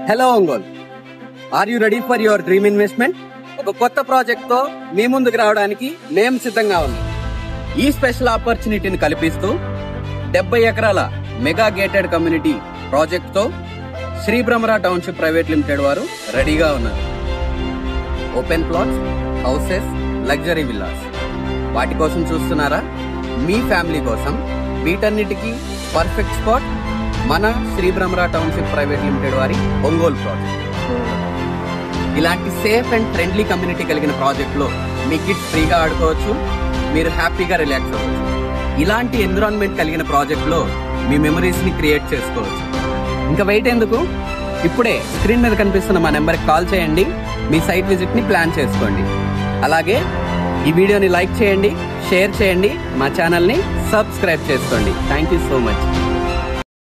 Hello Ongole, are you ready for your dream investment? ఒక కొత్త project తో మీ ముందుకు రావడానికి మేము సిద్ధంగా ఉన్నాం. ఈ స్పెషల్ ఆపర్చునిటీని కల్పిస్తూ 70 ఎకరాల మెగా గేటెడ్ కమ్యూనిటీ ప్రాజెక్ట్ తో Shri Bhramara township private limited వారు రెడీగా ఉన్నారు. Open plots, houses, luxury villas వాటి కోసం చూస్తున్నారా? మీ ఫ్యామిలీ కోసం వీటన్నిటికీ పర్ఫెక్ట్ స్పాట్ మన Shri Bhramara township private limited వారి ఒంగోలు ప్రాజెక్ట్. ఇలాంటి సేఫ్ అండ్ ఫ్రెండ్లీ కమ్యూనిటీ కలిగిన ప్రాజెక్ట్ లో మీ కిడ్స్ ఫ్రీగా ఆడుకోవచ్చు, మీరు హ్యాపీగా రిలాక్స్ అవ్వచ్చు. ఇలాంటి ఎన్విరాన్మెంట్ కలిగిన ప్రాజెక్ట్ లో మీ మెమరీస్ ని క్రియేట్ చేసుకోవచ్చు. ఇంకా వెయిట్ ఎందుకు? ఇప్పుడే స్క్రీన్ మీద కనిపిస్తున్న మా నెంబర్కి కాల్ చేయండి, మీ సైట్ విజిట్ ని ప్లాన్ చేసుకోండి. అలాగే ఈ వీడియోని లైక్ చేయండి, షేర్ చేయండి, మా ఛానల్ని సబ్స్క్రైబ్ చేసుకోండి. Thank you so much.